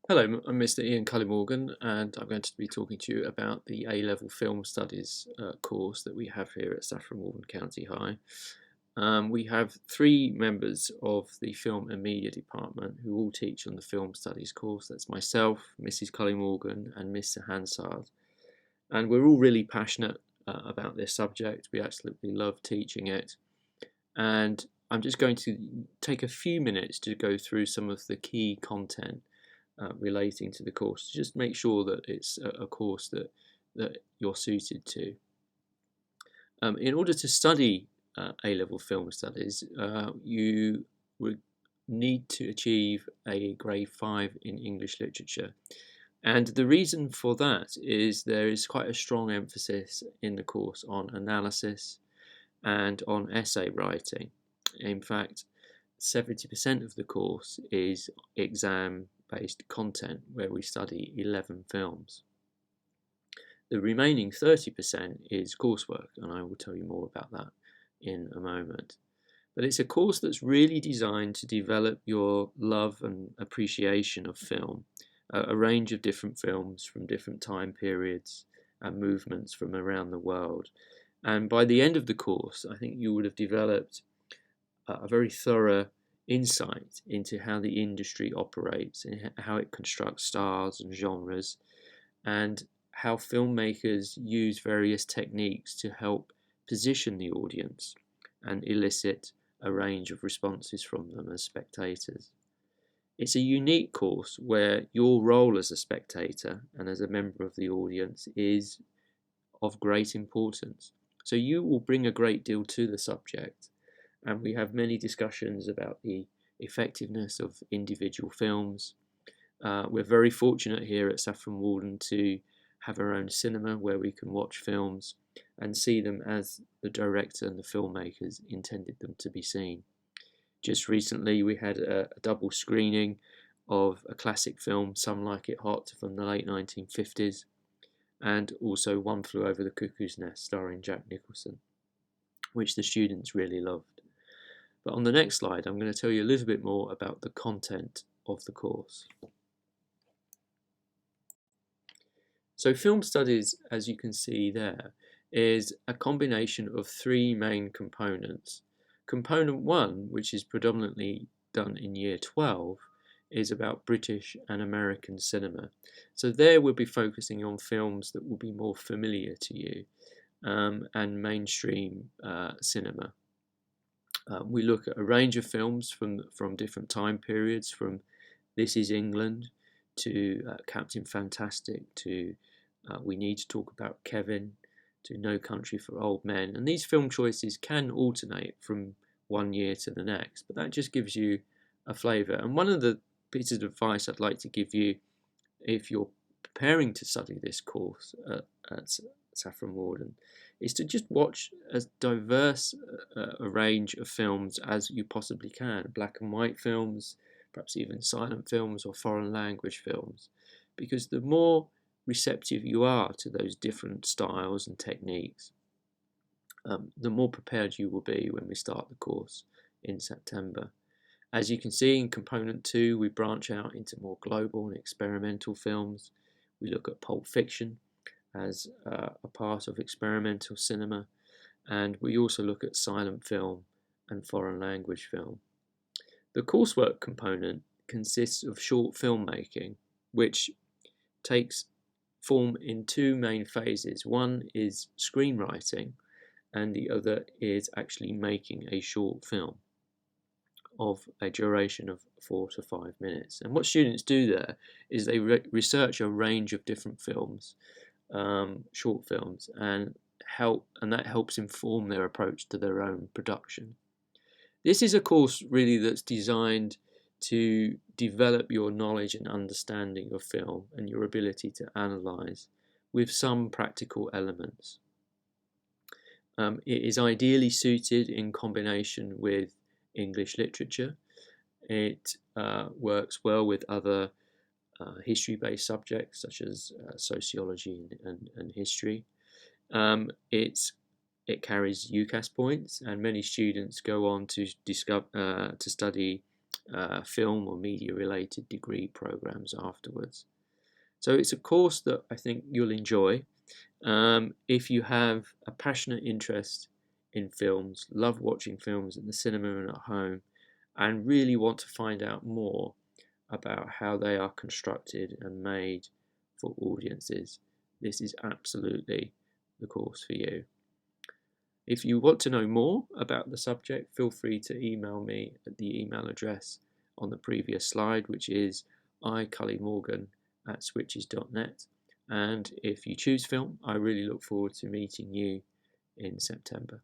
Hello, I'm Mr. Ian Cullimorgan, and I'm going to be talking to you about the A-level Film Studies course that we have here at Saffron Walden County High. We have three members of the Film and Media Department who all teach on the Film Studies course. That's myself, Mrs. Cullimorgan, and Mr. Hansard. And we're all really passionate about this subject. We absolutely love teaching it. And I'm just going to take a few minutes to go through some of the key content relating to the course. Just make sure that it's a course that you're suited to. In order to study A-level film studies, you would need to achieve a grade 5 in English literature. And the reason for that is there is quite a strong emphasis in the course on analysis and on essay writing. In fact, 70% of the course is exam-based content where we study 11 films. The remaining 30% is coursework, and I will tell you more about that in a moment. But it's a course that's really designed to develop your love and appreciation of film, a range of different films from different time periods and movements from around the world. And by the end of the course, I think you would have developed a very thorough insight into how the industry operates and how it constructs styles and genres, and how filmmakers use various techniques to help position the audience and elicit a range of responses from them as spectators. It's a unique course where your role as a spectator and as a member of the audience is of great importance. So you will bring a great deal to the subject, and we have many discussions about the effectiveness of individual films. We're very fortunate here at Saffron Walden to have our own cinema where we can watch films and see them as the director and the filmmakers intended them to be seen. Just recently we had a double screening of a classic film, Some Like It Hot, from the late 1950s, and also One Flew Over the Cuckoo's Nest starring Jack Nicholson, which the students really loved. But on the next slide, I'm going to tell you a little bit more about the content of the course. So film studies, as you can see there, is a combination of three main components. Component 1, which is predominantly done in year 12, is about British and American cinema. So there we'll be focusing on films that will be more familiar to you, and mainstream cinema. We look at a range of films from different time periods, from This Is England to Captain Fantastic to We Need to Talk About Kevin to No Country for Old Men. And these film choices can alternate from one year to the next, but that just gives you a flavour. And one of the pieces of advice I'd like to give you if you're preparing to study this course at Saffron Walden is to just watch as diverse a range of films as you possibly can, black and white films, perhaps even silent films or foreign language films, because the more receptive you are to those different styles and techniques, the more prepared you will be when we start the course in September. As you can see in component 2, we branch out into more global and experimental films. We look at Pulp Fiction as a part of experimental cinema, and we also look at silent film and foreign language film. The coursework component consists of short filmmaking, which takes form in two main phases. One is screenwriting, and the other is actually making a short film of a duration of 4 to 5 minutes. And what students do there is they research a range of different films, short films, and that helps inform their approach to their own production. This is a course really that's designed to develop your knowledge and understanding of film and your ability to analyse with some practical elements. It is ideally suited in combination with English literature. It works well with other history-based subjects such as sociology and history. It carries UCAS points, and many students go on to study film or media related degree programs afterwards. So it's a course that I think you'll enjoy. If you have a passionate interest in films, love watching films in the cinema and at home, and really want to find out more about how they are constructed and made for audiences, this is absolutely the course for you. If you want to know more about the subject, feel free to email me at the email address on the previous slide, which is icullymorgan@switches.net. And if you choose film, I really look forward to meeting you in September.